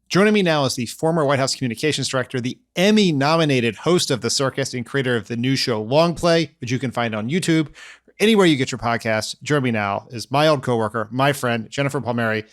Joining me now is the former White House communications director, the Emmy-nominated host of The Circus, and creator of the new show Longplay, which you can find on YouTube or anywhere you get your podcasts. Joining me now is my old coworker, my friend, Jennifer Palmieri.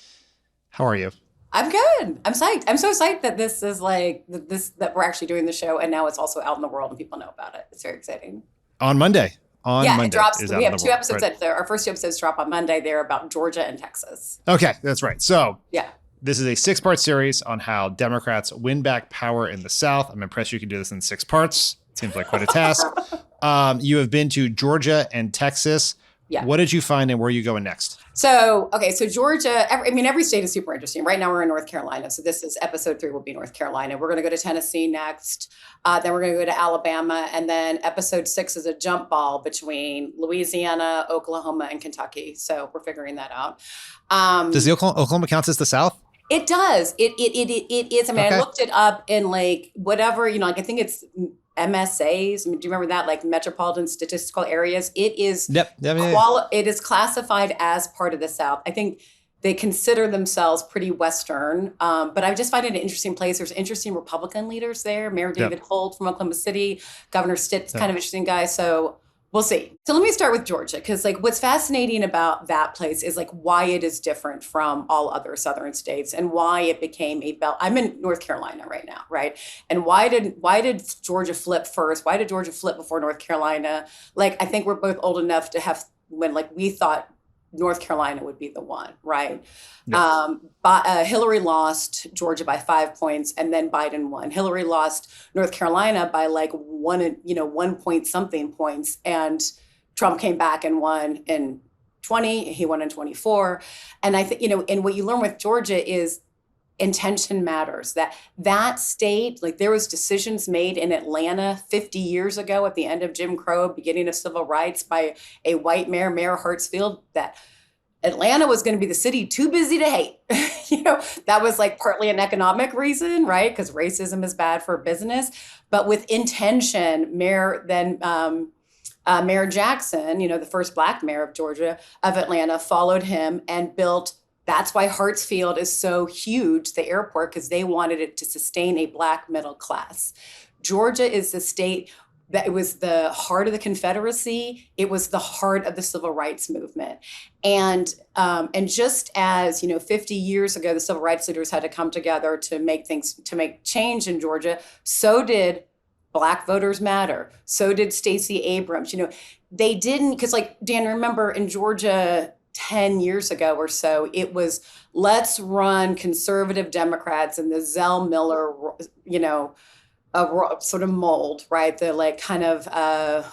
How are you? I'm good. I'm psyched. I'm so psyched that this is that we're actually doing the show and now it's also out in the world and people know about it. It's very exciting. On Monday. It drops. Is We out in have the two world, episodes right? our first two episodes drop on Monday. They're about Georgia and Texas. Okay, that's right. So Yeah. this is a 6-part series on how Democrats win back power in the South. I'm impressed you can do this in 6 parts. It seems like quite a task. You have been to Georgia and Texas. Yeah. What did you find and where are you going next? So Georgia, every state is super interesting. Right now we're in North Carolina. So this is episode 3 will be North Carolina. We're going to go to Tennessee next. Then we're going to go to Alabama. And then episode 6 is a jump ball between Louisiana, Oklahoma, and Kentucky. So we're figuring that out. Does the Oklahoma count as the South? It does. It is. I mean, Okay. I looked it up in whatever, I think it's MSAs. I mean, do you remember that? Like metropolitan statistical areas. It is. Yep. Yeah. It is classified as part of the South. I think they consider themselves pretty Western, but I just find it an interesting place. There's interesting Republican leaders there. Mayor David Holt from Oklahoma City, Governor Stitt's kind of interesting guy. So we'll see. So let me start with Georgia, because what's fascinating about that place is why it is different from all other southern states and why it became a belt. I'm in North Carolina right now, right? And why did Georgia flip first? Why did Georgia flip before North Carolina? I think we're both old enough to have when we thought North Carolina would be the one, right? Yeah. Hillary lost Georgia by 5 points, and then Biden won. Hillary lost North Carolina by 1 point something points, and Trump came back and won in 20. He won in 24, and I think and what you learn with Georgia is intention matters. That state, there was decisions made in Atlanta 50 years ago at the end of Jim Crow, beginning of civil rights, by a white mayor, Mayor Hartsfield, that Atlanta was going to be the city too busy to hate. That was partly an economic reason, right? Because racism is bad for business. But with intention, Mayor Jackson, the first Black mayor of Atlanta, followed him and built. That's why Hartsfield is so huge, the airport, because they wanted it to sustain a Black middle class. Georgia is the state that it was the heart of the Confederacy. It was the heart of the civil rights movement. And just as, 50 years ago, the civil rights leaders had to come together to make change in Georgia, so did Black Voters Matter. So did Stacey Abrams. They didn't, because Dan, remember in Georgia 10 years ago or so, it was let's run conservative Democrats in the Zell Miller, sort of mold, right? The kind of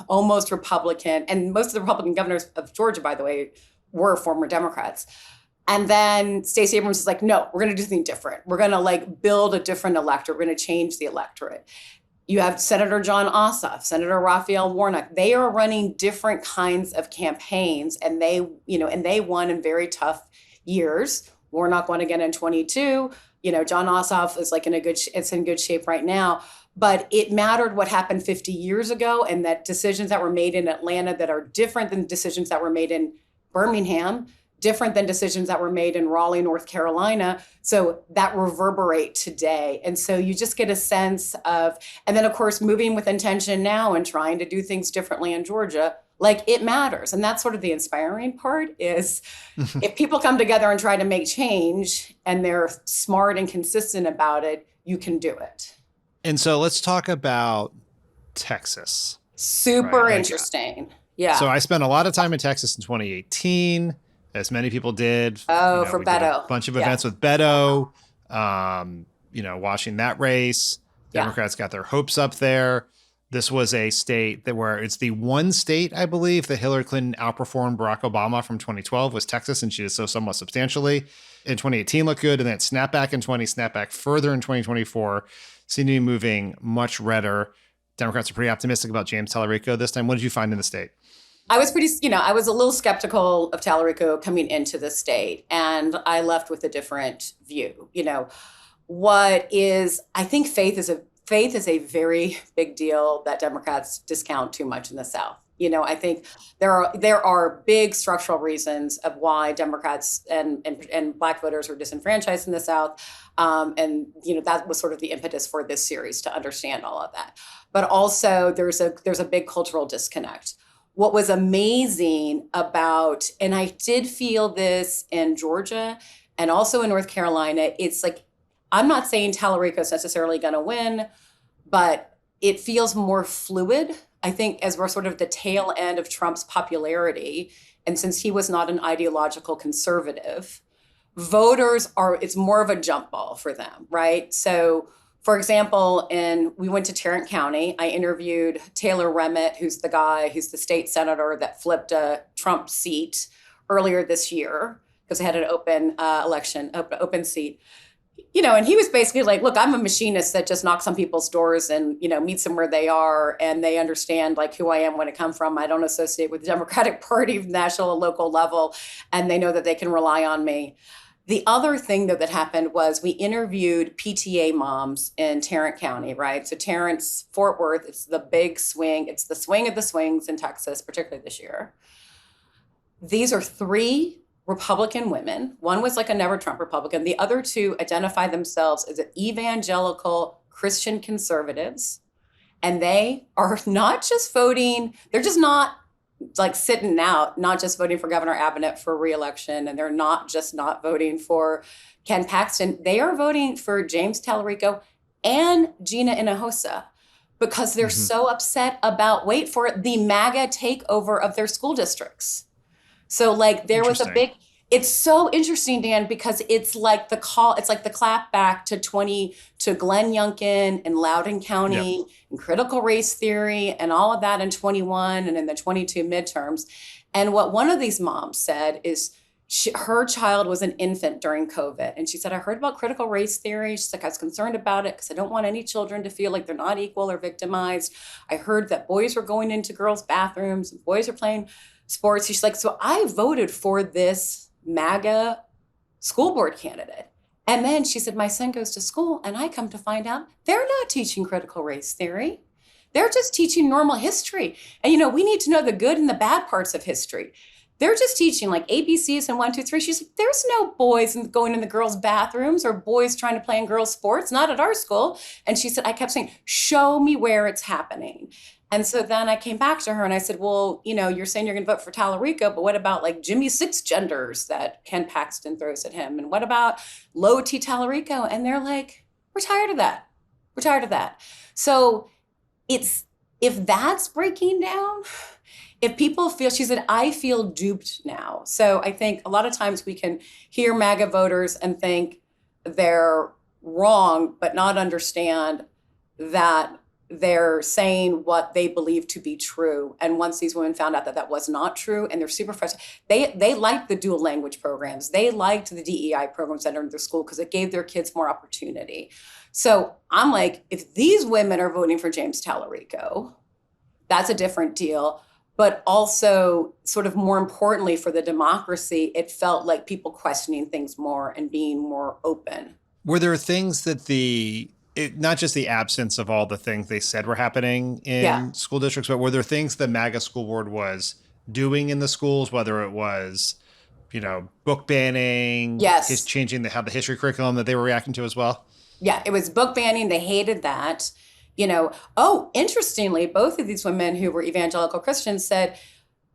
almost Republican, and most of the Republican governors of Georgia, by the way, were former Democrats. And then Stacey Abrams is no, we're going to do something different. We're going to build a different electorate. We're going to change the electorate. You have Senator John Ossoff, Senator Raphael Warnock. They are running different kinds of campaigns, and they won in very tough years. Warnock won again in 22. John Ossoff is it's in good shape right now. But it mattered what happened 50 years ago, and that decisions that were made in Atlanta that are different than decisions that were made in Birmingham, different than decisions that were made in Raleigh, North Carolina. So that reverberate today. And so you just get a sense of, and then of course, moving with intention now and trying to do things differently in Georgia, it matters. And that's sort of the inspiring part is if people come together and try to make change and they're smart and consistent about it, you can do it. And so let's talk about Texas. Super interesting. Yeah. So I spent a lot of time in Texas in 2018, as many people did. For we Beto. did a bunch of events with Beto, watching that race. Democrats got their hopes up there. This was a state where it's the one state, I believe, that Hillary Clinton outperformed Barack Obama from 2012 was Texas, and she did so somewhat substantially. In 2018 looked good, and then it snapped back in 20, snapped back further in 2024, seemed to be moving much redder. Democrats are pretty optimistic about James Tallarico this time. What did you find in the state? I was I was a little skeptical of Tallarico coming into the state, and I left with a different view. I think faith is a very big deal that Democrats discount too much in the South. I think there are big structural reasons of why Democrats and Black voters are disenfranchised in the South, and that was sort of the impetus for this series to understand all of that. But also, there's a big cultural disconnect. What was amazing about, and I did feel this in Georgia and also in North Carolina, it's like, I'm not saying Tallarico is necessarily going to win, but it feels more fluid. I think as we're sort of the tail end of Trump's popularity, and since he was not an ideological conservative, it's more of a jump ball for them, right? So, for example, we went to Tarrant County. I interviewed Taylor Remmett, who's the state senator that flipped a Trump seat earlier this year because they had an open open seat. And he was basically like, look, I'm a machinist that just knocks on people's doors and, meets them where they are. And they understand like who I am, when I come from. I don't associate with the Democratic Party, national and local level. And they know that they can rely on me. The other thing that happened was we interviewed PTA moms in Tarrant County, right? So Tarrant's Fort Worth, it's the big swing. It's the swing of the swings in Texas, particularly this year. These are 3 Republican women. One was like a never Trump Republican. The other 2 identify themselves as evangelical Christian conservatives. And they are not just voting, they're just not like sitting out, not just voting for Governor Abbott for reelection. And they're not just not voting for Ken Paxton. They are voting for James Tallarico and Gina Hinojosa because they're so upset about, wait for it, the MAGA takeover of their school districts. So like there was it's so interesting, Dan, because it's like the clap back to Glenn Youngkin and Loudoun County and critical race theory and all of that in 21 and in the 22 midterms. And what one of these moms said is her child was an infant during COVID. And she said, I heard about critical race theory. She's like, I was concerned about it because I don't want any children to feel like they're not equal or victimized. I heard that boys were going into girls' bathrooms and boys are playing sports. She's like, so I voted for this MAGA school board candidate. And then she said, my son goes to school and I come to find out they're not teaching critical race theory. They're just teaching normal history. And, we need to know the good and the bad parts of history. They're just teaching like ABCs and 1, 2, 3. She's like, there's no boys going in the girls' bathrooms or boys trying to play in girls' sports, not at our school. And she said, I kept saying, show me where it's happening. And so then I came back to her and I said, well, you're saying you're going to vote for Tallarico, but what about like Jimmy Six Genders that Ken Paxton throws at him? And what about Low T Tallarico? And they're like, we're tired of that. We're tired of that. So if that's breaking down, if people feel, she said, I feel duped now. So I think a lot of times we can hear MAGA voters and think they're wrong, but not understand that they're saying what they believe to be true. And once these women found out that that was not true, and they're super frustrated, they liked the dual language programs. They liked the DEI programs that are in their school because it gave their kids more opportunity. So I'm like, if these women are voting for James Tallarico, that's a different deal. But also, sort of more importantly for the democracy, it felt like people questioning things more and being more open. Were there things that not just the absence of all the things they said were happening in school districts, but were there things the MAGA school board was doing in the schools, whether it was, book banning, changing how the history curriculum that they were reacting to as well? Yeah, it was book banning. They hated that. Interestingly, both of these women who were evangelical Christians said,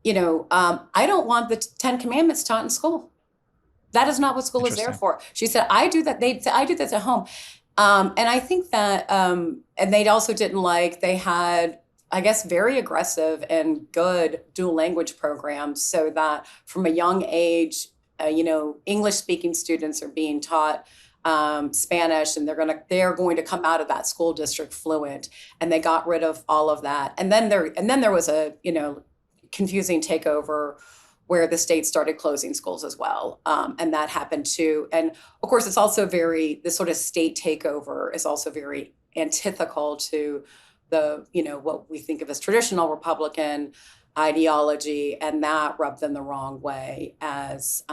I don't want the 10 Commandments taught in school. That is not what school is there for. She said, I do that. I do this at home. And I think that, and they also didn't they had, I guess, very aggressive and good dual language programs so that from a young age, English speaking students are being taught Spanish, and they're going to come out of that school district fluent, and they got rid of all of that. And then there was a, confusing takeover where the state started closing schools as well. And that happened too. And of course, it's also this sort of state takeover is also very antithetical to the, what we think of as traditional Republican ideology. And that rubbed them the wrong way as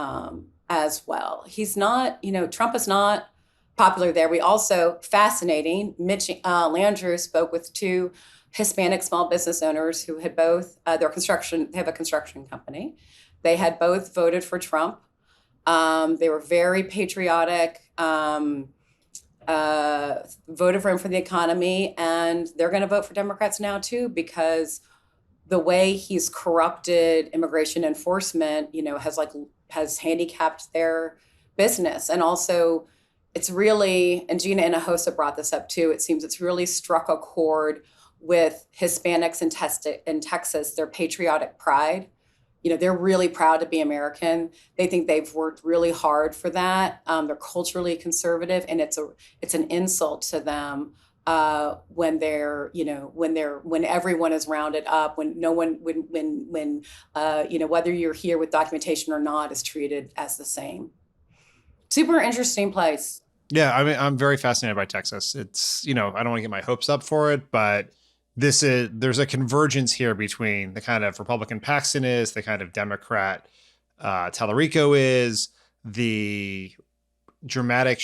well. He's not, Trump is not popular there. We also, fascinating, Mitch Landrieu spoke with 2 Hispanic small business owners who had both, they have a construction company. They had both voted for Trump. They were very patriotic, voted for him for the economy, and they're going to vote for Democrats now too, because the way he's corrupted immigration enforcement, has handicapped their business. And also it's really, and Gina Hinojosa brought this up too, it seems it's really struck a chord with Hispanics in Texas, their patriotic pride. They're really proud to be American. They think they've worked really hard for that. They're culturally conservative, and it's an insult to them when when everyone is rounded up, when no one, whether you're here with documentation or not, is treated as the same. Super interesting place. Yeah, I mean, I'm very fascinated by Texas. It's, I don't want to get my hopes up for it, but there's a convergence here between the kind of Republican Paxton is, the kind of Democrat Tallarico is, the dramatic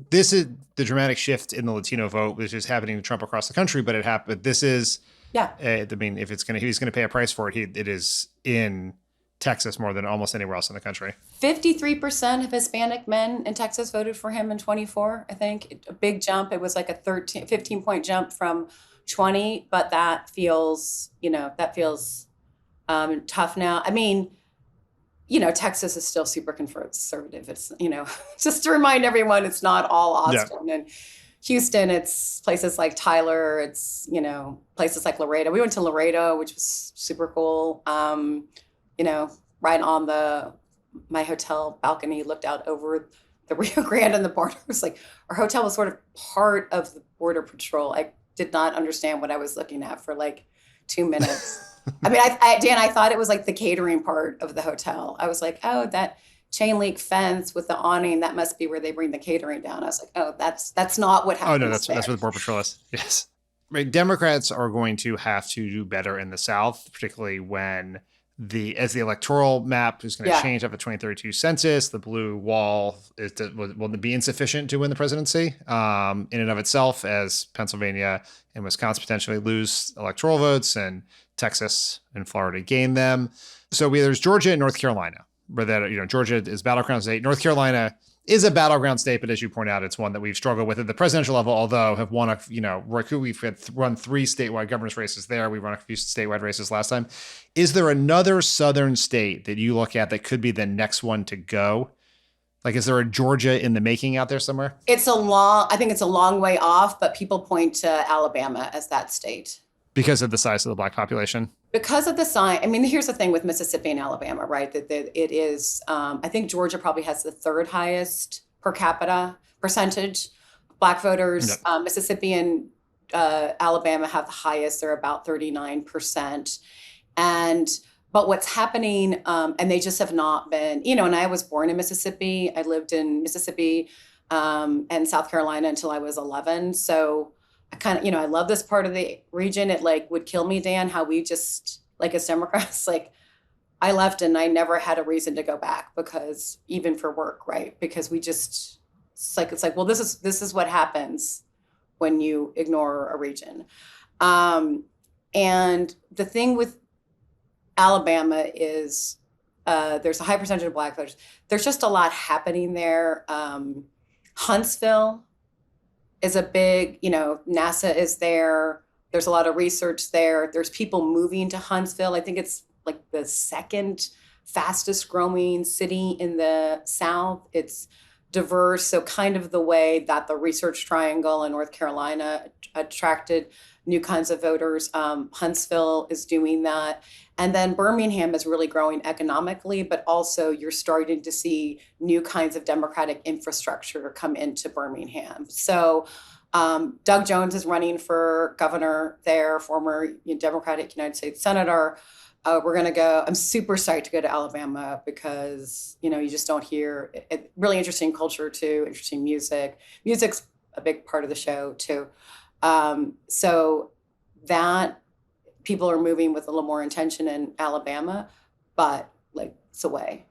this is the dramatic shift in the Latino vote, which is happening to Trump across the country, but it happened. This is, I mean, if he's going to pay a price for it, it is in Texas more than almost anywhere else in the country. 53% of Hispanic men in Texas voted for him in 24, I think. A big jump. It was like a 15 point jump from 20, but that feels tough now. I mean, Texas is still super conservative. It's, just to remind everyone, it's not all Austin and Houston. It's places like Tyler. It's, places like Laredo. We went to Laredo, which was super cool. Right on my hotel balcony, looked out over the Rio Grande and the border. It was like, our hotel was sort of part of the Border Patrol. I did not understand what I was looking at for like 2 minutes. I mean, Dan, I thought it was like the catering part of the hotel. I was like, oh, that chain link fence with the awning, that must be where they bring the catering down. I was like, oh, that's not what happens. Oh, no, that's where the Border Patrol is. Yes. Right. Democrats are going to have to do better in the South, particularly when as the electoral map is going to change after the 2032 census. The blue wall will be insufficient to win the presidency in and of itself, as Pennsylvania and Wisconsin potentially lose electoral votes and Texas and Florida gain them. So there's Georgia and North Carolina, where Georgia is battleground state. North Carolina is a battleground state, but as you point out, it's one that we've struggled with at the presidential level, although have won we've run 3 statewide governor's races there. We run a few statewide races last time. Is there another southern state that you look at that could be the next one to go? Like, is there a Georgia in the making out there somewhere? I think it's a long way off, but people point to Alabama as that state. Because of the size of the Black population? Because of the size. I mean, here's the thing with Mississippi and Alabama, right? That it is, I think Georgia probably has the 3rd highest per capita percentage Black voters. Yep. Mississippi and Alabama have the highest. They're about 39%. But what's happening, and they just have not been, and I was born in Mississippi. I lived in Mississippi and South Carolina until I was 11. So I kind of, I love this part of the region. It would kill me, Dan, how we just, as Democrats, I left and I never had a reason to go back, because even for work, right? Because we just, it's like, well, this is what happens when you ignore a region. And the thing with Alabama is there's a high percentage of Black voters. There's just a lot happening there. Huntsville is a big, NASA is there. There's a lot of research there. There's people moving to Huntsville. I think it's like the 2nd fastest growing city in the South. It's diverse. So kind of the way that the Research Triangle in North Carolina attracted new kinds of voters, Huntsville is doing that. And then Birmingham is really growing economically, but also you're starting to see new kinds of Democratic infrastructure come into Birmingham. So Doug Jones is running for governor there, former Democratic United States Senator. We're going to go. I'm super psyched to go to Alabama because, you just don't hear it. Really interesting culture too, interesting music. Music's a big part of the show too. So that people are moving with a little more intention in Alabama, but it's away.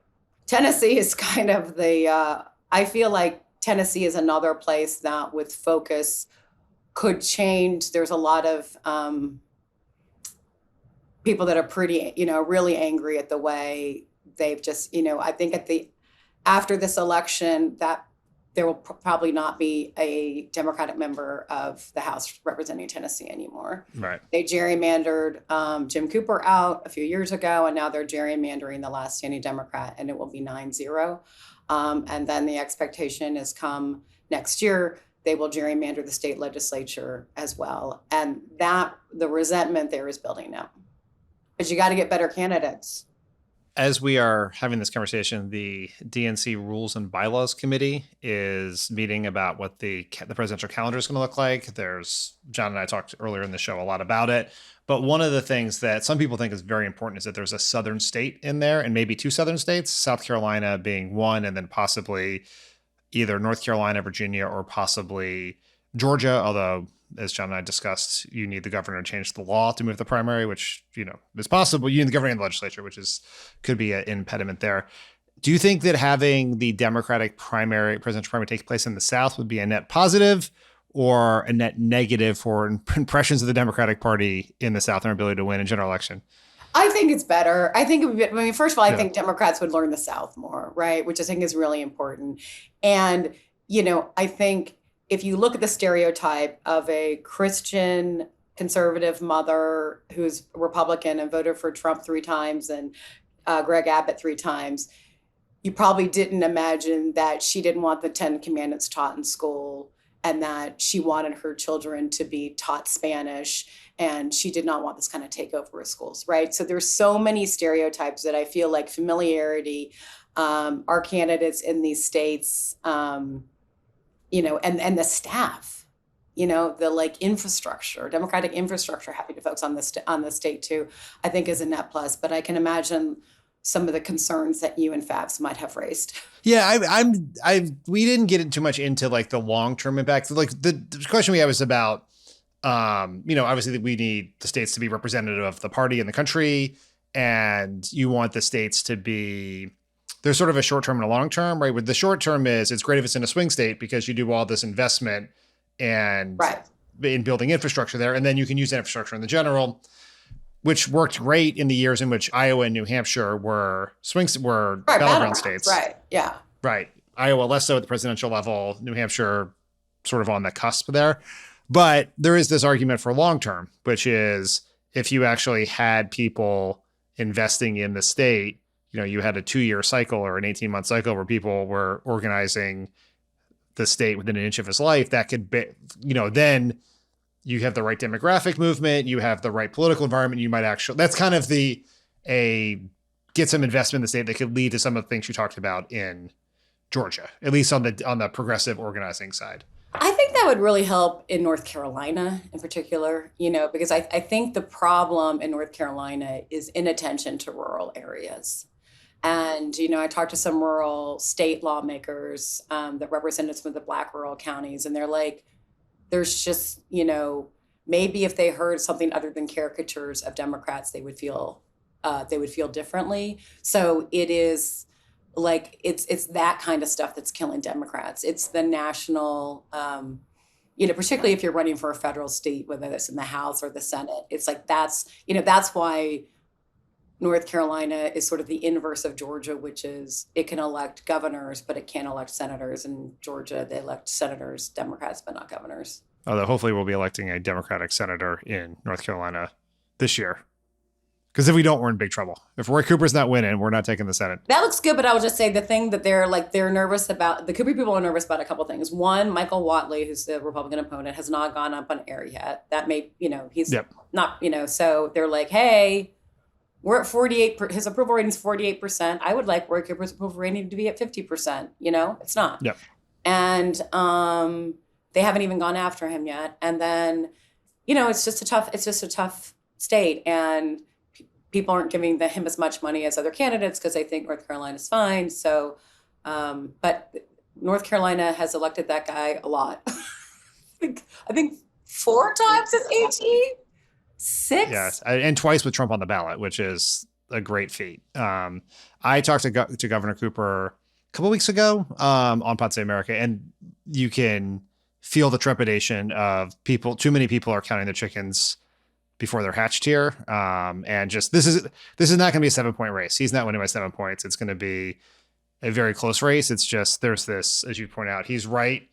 Tennessee is kind of I feel like Tennessee is another place that with focus could change. There's a lot of people that are pretty, really angry at the way they've just, I think after this election that there will probably not be a Democratic member of the House representing Tennessee anymore. Right. They gerrymandered Jim Cooper out a few years ago, and now they're gerrymandering the last standing Democrat, and it will be 9-0. And then the expectation is come next year, they will gerrymander the state legislature as well. And the resentment there is building up. But you got to get better candidates. As we are having this conversation, the DNC Rules and Bylaws Committee is meeting about what the presidential calendar is going to look like. John and I talked earlier in the show a lot about it. But one of the things that some people think is very important is that there's a southern state in there, and maybe two southern states, South Carolina being one, and then possibly either North Carolina, Virginia, or possibly Georgia, although as John and I discussed, you need the governor to change the law to move the primary, which, is possible. You need the governor and the legislature, which could be an impediment there. Do you think that having the Democratic presidential primary take place in the South would be a net positive or a net negative for impressions of the Democratic Party in the South and our ability to win a general election? I think it's better. I think, first of all, I think Democrats would learn the South more, right? Which I think is really important. And, I think if you look at the stereotype of a Christian conservative mother who's Republican and voted for Trump 3 times and Greg Abbott 3 times, you probably didn't imagine that she didn't want the 10 Commandments taught in school and that she wanted her children to be taught Spanish and she did not want this kind of takeover of schools, right? So there's so many stereotypes that I feel like familiarity, our candidates in these states, and the staff, the infrastructure, Democratic infrastructure, happy to focus on the state too, I think is a net plus. But I can imagine some of the concerns that you and Fabs might have raised. Yeah, we didn't get too much into the long-term impact. The question we had was about, obviously we need the states to be representative of the party and the country, and you want the states to be. There's sort of a short term and a long term, right? With the short term is it's great if it's in a swing state because you do all this investment and in building infrastructure there. And then you can use that infrastructure in the general, which worked great in the years in which Iowa and New Hampshire were battleground states. Right. Yeah. Right. Iowa less so at the presidential level, New Hampshire sort of on the cusp there. But there is this argument for long term, which is if you actually had people investing in the state, you had a 2-year cycle or an 18-month cycle where people were organizing the state within an inch of his life, that could be, then you have the right demographic movement, you have the right political environment, you might actually, that's kind of get some investment in the state that could lead to some of the things you talked about in Georgia, at least on the progressive organizing side. I think that would really help in North Carolina in particular, because I think the problem in North Carolina is inattention to rural areas. And, I talked to some rural state lawmakers that represented some of the Black rural counties, and they're like, there's just, maybe if they heard something other than caricatures of Democrats, they would feel differently. So it is it's that kind of stuff that's killing Democrats. It's the national, particularly if you're running for a federal seat, whether it's in the House or the Senate, it's that's why North Carolina is sort of the inverse of Georgia, which is it can elect governors, but it can't elect senators. In Georgia, they elect senators, Democrats, but not governors. Although hopefully we'll be electing a Democratic senator in North Carolina this year. Because if we don't, we're in big trouble. If Roy Cooper's not winning, we're not taking the Senate. That looks good, but I would just say the thing that they're nervous about, the Cooper people are nervous about a couple of things. One, Michael Whatley, who's the Republican opponent, has not gone up on air yet. That may, he's not, so they're like, hey, we're at 48, his approval rating is 48%. I would like Roy Cooper's approval rating to be at 50%. It's not. Yep. And they haven't even gone after him yet. And then, it's just a tough state. And people aren't giving him as much money as other candidates because they think North Carolina's fine. So, but North Carolina has elected that guy a lot. I think 4 times as AG. 6? Yes, and twice with Trump on the ballot, which is a great feat. I talked to Governor Cooper a couple weeks ago on Pod Save America, and you can feel the trepidation of people. Too many people are counting the chickens before they're hatched here. And just this is not going to be a 7-point race. He's not winning by 7 points. It's going to be a very close race. It's just there's this, as you point out, he's right,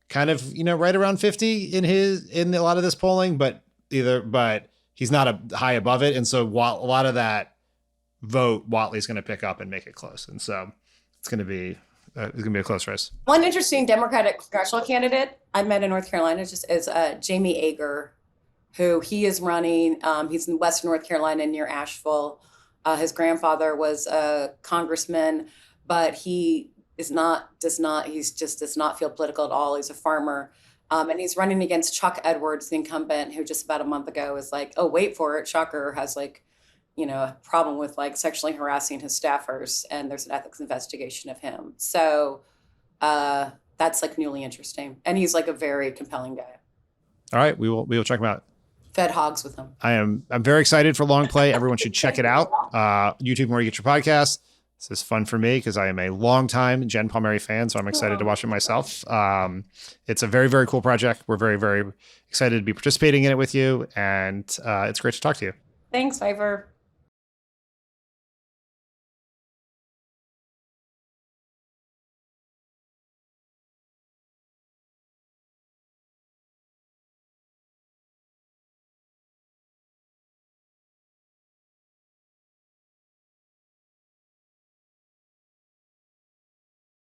kind of right around 50 in a lot of this polling, but he's not high above it, and so a lot of that vote Whatley's going to pick up and make it close, and so it's going to be a close race. One interesting Democratic congressional candidate I met in North Carolina is Jamie Ager, who he is running. He's in Western North Carolina near Asheville. His grandfather was a congressman, but he does not feel political at all. He's a farmer. And he's running against Chuck Edwards, the incumbent, who just about a month ago was like, oh, wait for it, Chucker has a problem with sexually harassing his staffers, and there's an ethics investigation of him. So that's newly interesting. And he's a very compelling guy. All right, we will check him out. Fed hogs with him. I'm very excited for Longplay. Everyone should check it out. YouTube, where you get your podcasts. This is fun for me because I am a longtime Jen Palmieri fan, so I'm excited to watch it myself. It's a very, very cool project. We're very, very excited to be participating in it with you, and it's great to talk to you. Thanks, Ivor.